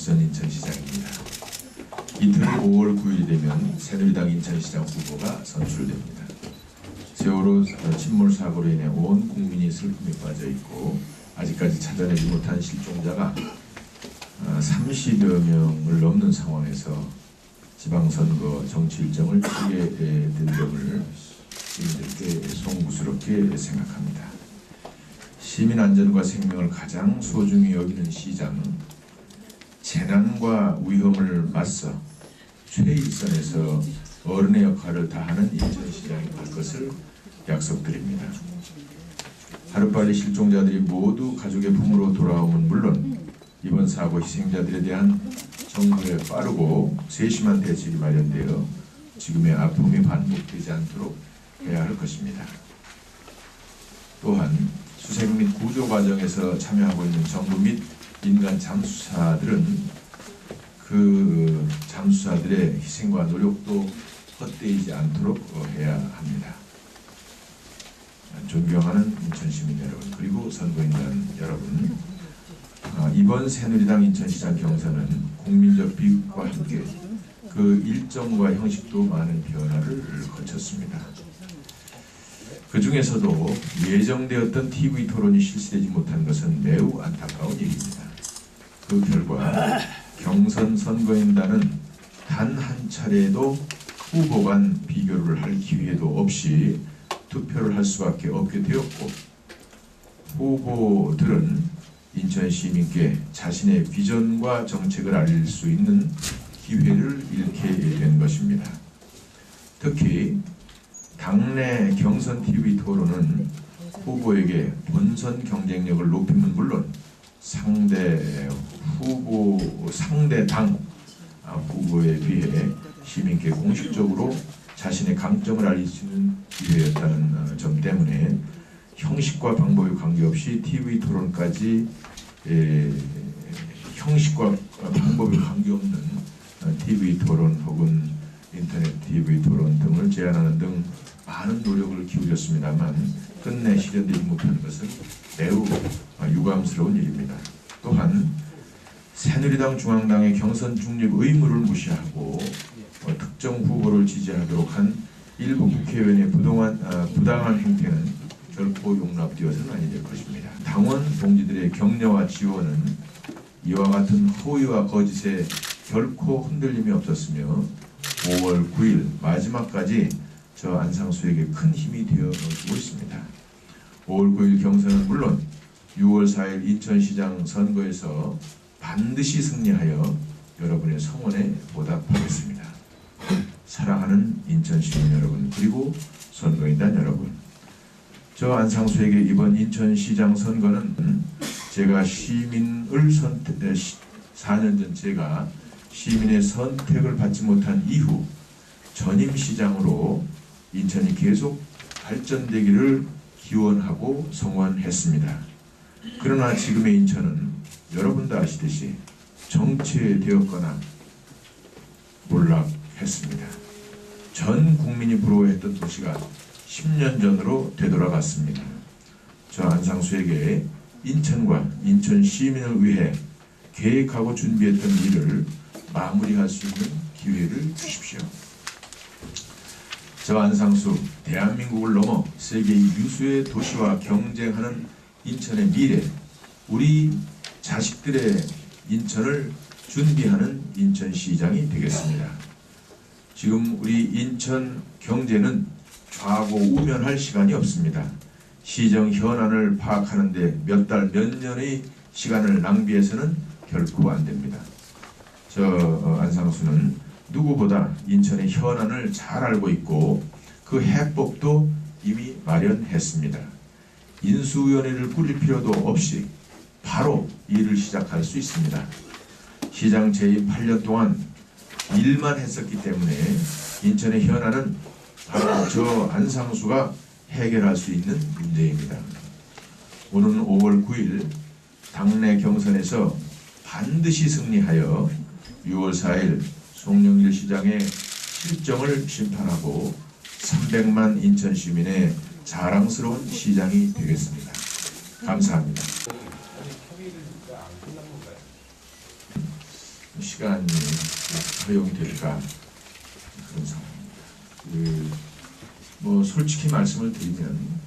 박수현 인천시장입니다. 이틀 5월 9일이 되면 새누리당 인천시장 후보가 선출됩니다. 세월호 침몰 사고로 인해 온 국민이 슬픔에 빠져 있고 아직까지 찾아내지 못한 실종자가 30여 명을 넘는 상황에서 지방선거 정치 일정을 치게 된 점을 시민들께 송구스럽게 생각합니다. 시민 안전과 생명을 가장 소중히 여기는 시장, 재난과 위험을 맞서 최일선에서 어른의 역할을 다하는 인천시장이 될 것을 약속드립니다. 하루빨리 실종자들이 모두 가족의 품으로 돌아오면 물론 이번 사고 희생자들에 대한 정부의 빠르고 세심한 대책이 마련되어 지금의 아픔이 반복되지 않도록 해야 할 것입니다. 또한 수색 및 구조 과정에서 참여하고 있는 정부 및 민간 잠수사들은 그 잠수사들의 희생과 노력도 헛되이지 않도록 해야 합니다. 존경하는 인천시민 여러분, 그리고 선거인단 여러분, 이번 새누리당 인천시장 경선은 국민적 비극과 함께 그 일정과 형식도 많은 변화를 거쳤습니다. 그 중에서도 예정되었던 TV 토론이 실시되지 못한 것은 매우 안타까운 일입니다. 그 결과 경선 선거인단은 단 한 차례도 후보 간 비교를 할 기회도 없이 투표를 할 수밖에 없게 되었고, 후보들은 인천 시민께 자신의 비전과 정책을 알릴 수 있는 기회를 잃게 된 것입니다. 특히 당내 경선 TV 토론은 후보에게 본선 경쟁력을 높이면 물론 상대 당 후보에 비해 시민께 공식적으로 자신의 강점을 알릴 수 있는 기회였다는 점 때문에 형식과 방법에 관계없이 TV 토론까지 형식과 방법에 관계없는 TV 토론 혹은 인터넷 TV 토론 등을 제안하는 등 많은 노력을 기울였습니다만 끝내 실현되지 못한 것은 매우 유감스러운 일입니다. 또한 새누리당 중앙당의 경선 중립 의무를 무시하고 특정 후보를 지지하도록 한 일부 국회의원의 부당한 행태는 결코 용납되어서는 아니 될 것입니다. 당원 동지들의 격려와 지원은 이와 같은 허위와 거짓에 결코 흔들림이 없었으며 5월 9일 마지막까지 저 안상수에게 큰 힘이 되어주고 있습니다. 5월 9일 경선은 물론 6월 4일 인천시장 선거에서 반드시 승리하여 여러분의 성원에 보답하겠습니다. 사랑하는 인천시민 여러분, 그리고 선거인단 여러분, 저 안상수에게 이번 인천시장 선거는 제가 4년 전 제가 시민의 선택을 받지 못한 이후 전임시장으로 인천이 계속 발전되기를 기원하고 성원했습니다. 그러나 지금의 인천은 여러분도 아시듯이 정체되었거나 몰락했습니다. 전 국민이 부러워했던 도시가 10년 전으로 되돌아갔습니다. 저 안상수에게 인천과 인천 시민을 위해 계획하고 준비했던 일을 마무리할 수 있는 기회를 주십시오. 저 안상수, 대한민국을 넘어 세계 유수의 도시와 경쟁하는 인천의 미래, 우리 자식들의 인천을 준비하는 인천시장이 되겠습니다. 지금 우리 인천 경제는 좌고우면할 시간이 없습니다. 시정 현안을 파악하는데 몇 달, 몇 년의 시간을 낭비해서는 결코 안 됩니다. 저 안상수는 누구보다 인천의 현안을 잘 알고 있고 그 해법도 이미 마련했습니다. 인수위원회를 꾸릴 필요도 없이 바로 일을 시작할 수 있습니다. 시장 재임 8년 동안 일만 했었기 때문에 인천의 현안은 바로 저 안상수가 해결할 수 있는 문제입니다. 오는 5월 9일 당내 경선에서 반드시 승리하여 6월 4일 송영길 시장의 실정을 심판하고 300만 인천 시민의 자랑스러운 시장이 되겠습니다. 감사합니다. 시간이 허용이 될까 그런 상황입니다. 뭐 솔직히 말씀을 드리면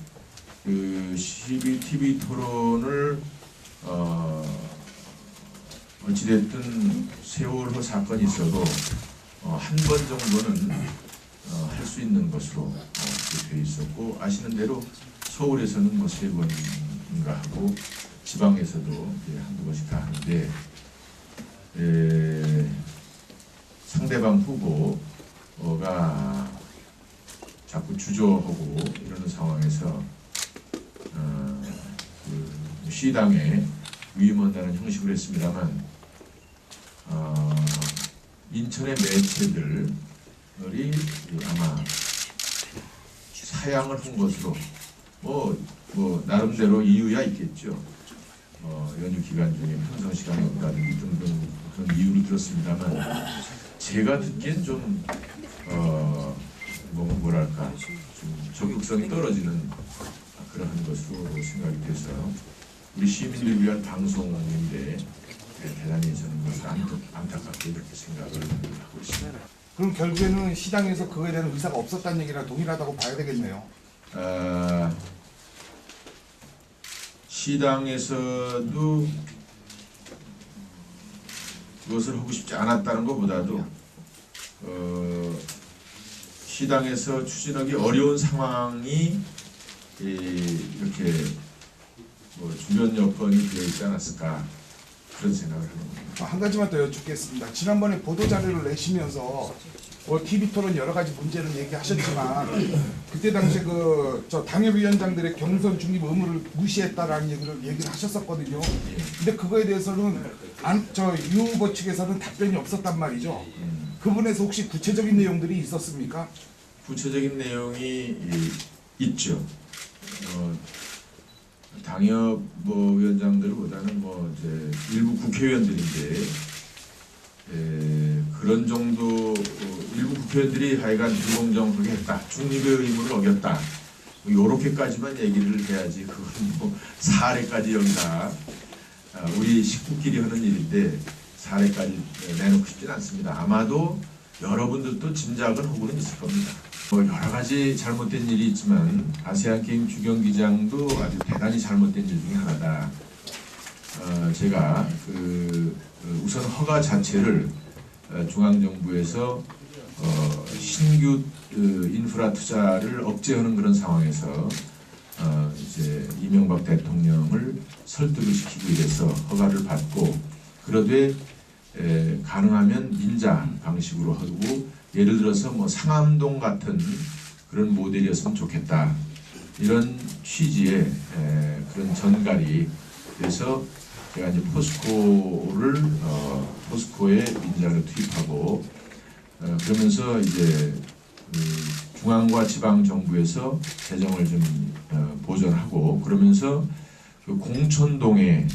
그 12TV 토론을 어찌됐든 세월호 사건이 있어도 한 번 정도는 할 수 있는 것으로 되어 있었고, 아시는 대로 서울에서는 뭐 3번인가 하고 지방에서도 한두 번씩 다 하는데, 상대방 후보가 자꾸 주저하고 이러는 상황에서 그 시당에 위임한다는 형식으로 했습니다만, 인천의 매체들이 아마 사양을 한 것으로 뭐 나름대로 이유야 있겠죠. 연휴 기간 중에 편성 시간이 없다든지 등등 그런 이유를 들었습니다만, 제가 듣기엔 좀 뭐랄까 좀 적극성이 떨어지는 그러한 것으로 생각이 돼서, 우리 시민들 위한 방송인데 대단히 저는 것을 안타깝게 이렇게 생각을 하고 있습니다. 그럼 결국에는 시당에서 그거에 대한 의사가 없었다는 얘기랑 동일하다고 봐야 되겠네요. 시당에서도 그것을 하고 싶지 않았다는 것보다도 시당에서 추진하기 어려운 상황이 이렇게 뭐 주변 여건이 되어 있지 않았을까, 그런 생각을 하는 겁니다. 한 가지만 더 여쭙겠습니다. 지난번에 보도자료를 내시면서 TV 토론 여러 가지 문제를 얘기하셨지만, 그때 당시에 저 당협위원장들의 경선 중립 의무를 무시했다라는 얘기를 하셨었거든요. 근데 그거에 대해서는 유 후보 측에서는 답변이 없었단 말이죠. 그 부분에서 혹시 구체적인 내용들이 있었습니까? 구체적인 내용이 있죠. 당협 위원장들보다는 이제 일부 국회의원들인데, 그런 정도 일부 국회의원들이 하여간 불공정하게 했다, 중립의 의무를 어겼다, 요렇게까지만 얘기를 해야지, 그건 사례까지 여기다 우리 식구끼리 하는 일인데 사례까지 내놓고 싶진 않습니다. 아마도 여러분들도 짐작은 하고는 있을 겁니다. 여러 가지 잘못된 일이 있지만 아세안게임 주경기장도 아주 대단히 잘못된 일 중에 하나다. 제가 우선 허가 자체를 중앙정부에서 신규 인프라 투자를 억제하는 그런 상황에서 이제 이명박 대통령을 설득을 시키고 이래서 허가를 받고, 그러되 가능하면 민자 방식으로 하고, 예를 들어서 뭐 상암동 같은 그런 모델이었으면 좋겠다, 이런 취지의 그런 전갈이 돼서 제가 이제 포스코에 민자를 투입하고, 그러면서 이제 중앙과 지방 정부에서 재정을 좀 보전하고, 그러면서 그 공천동에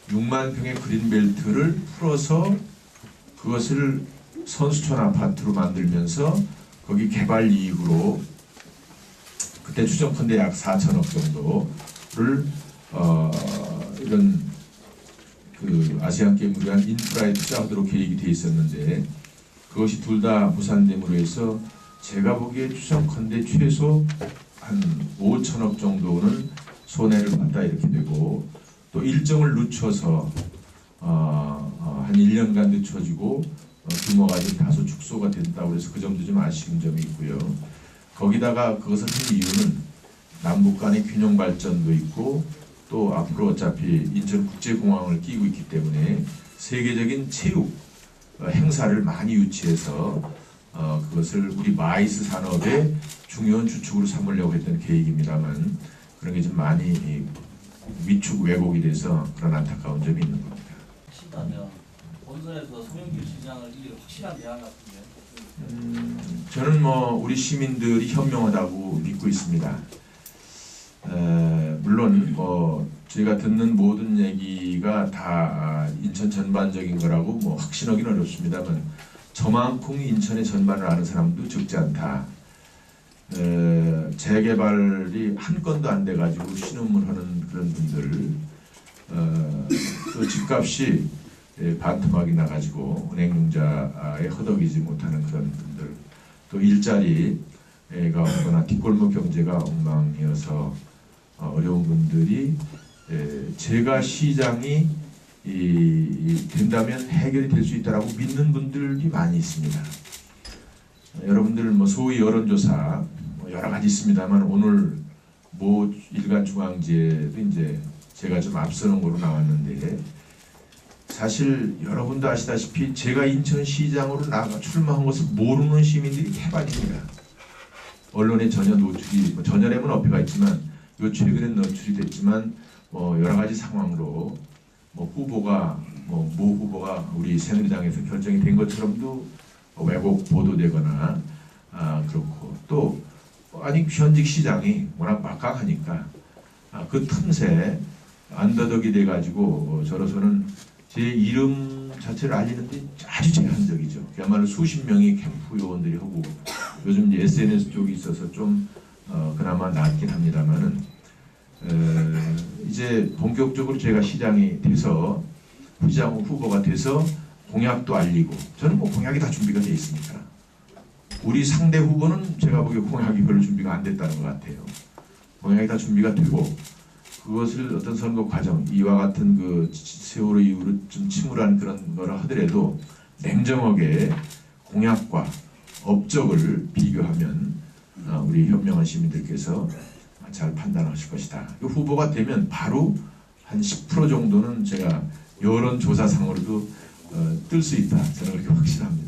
6만 평의 그린벨트를 풀어서 그것을 선수촌 아파트로 만들면서 거기 개발 이익으로 그때 추정컨대 약 4천억 정도를 이런 아시안게임을 위한 인프라에 투자하도록 계획이 돼 있었는데, 그것이 둘 다 무산됨으로 해서 제가 보기에 추정컨대 최소 한 5천억 정도는 손해를 봤다, 이렇게 되고, 또 일정을 늦춰서 한 1년간 늦춰지고 규모가 좀 다소 축소가 됐다고 해서 그 점도 좀 아쉬운 점이 있고요. 거기다가 그것을 한 이유는 남북 간의 균형 발전도 있고, 또 앞으로 어차피 인천국제공항을 끼고 있기 때문에 세계적인 체육 행사를 많이 유치해서 그것을 우리 마이스 산업의 중요한 주축으로 삼으려고 했던 계획입니다만, 그런 게 좀 많이 위축 왜곡이 돼서 그런 안타까운 점이 있는 겁니다. 하시다면 본선에서 송영길 시장을 이길 확실한 대안 같은데? 저는 우리 시민들이 현명하다고 믿고 있습니다. 물론 저희가 듣는 모든 얘기가 다 인천 전반적인 거라고 확신하기는 어렵습니다만, 저만큼 인천의 전반을 아는 사람도 적지 않다. 재개발이 한 건도 안 돼가지고 신음을 하는 그런 분들, 또 집값이 반토막이 나가지고 은행융자에 허덕이지 못하는 그런 분들, 또 일자리가 없거나 뒷골목 경제가 엉망이어서 어려운 분들이 제가 시장이 된다면 해결이 될 수 있다라고 믿는 분들이 많이 있습니다. 여러분들 뭐 소위 여론조사 여러 가지 있습니다만 오늘 모 일간 중앙지에도 이제 제가 좀 앞서는 거로 나왔는데, 사실 여러분도 아시다시피 제가 인천시장으로 출마한 것을 모르는 시민들이 태반입니다. 언론에 전혀 노출이, 전혀라면 어폐가 있지만 요 최근엔 노출이 됐지만 여러 가지 상황으로 후보가 모 후보가 우리 새누리당에서 결정이 된 것처럼도 왜곡 보도되거나 그렇고, 또 아니 현직 시장이 워낙 막강하니까 그 틈새 안더덕이 돼가지고 저로서는 제 이름 자체를 알리는데 아주 제한적이죠. 그야말로 수십 명의 캠프 요원들이 하고, 요즘 이제 SNS 쪽이 있어서 좀 그나마 낫긴 합니다만은 이제 본격적으로 제가 시장이 돼서 시장 후보가 돼서 공약도 알리고, 저는 뭐 공약이 다 준비가 돼 있으니까. 우리 상대 후보는 제가 보기에 공약이 별로 준비가 안 됐다는 것 같아요. 공약이 다 준비가 되고, 그것을 어떤 선거 과정, 이와 같은 그 세월호 이후로 좀 침울한 그런 거를 하더라도 냉정하게 공약과 업적을 비교하면 우리 현명한 시민들께서 잘 판단하실 것이다. 이 후보가 되면 바로 한 10% 정도는 제가 여론조사상으로도 뜰 수 있다. 저는 그렇게 확신합니다.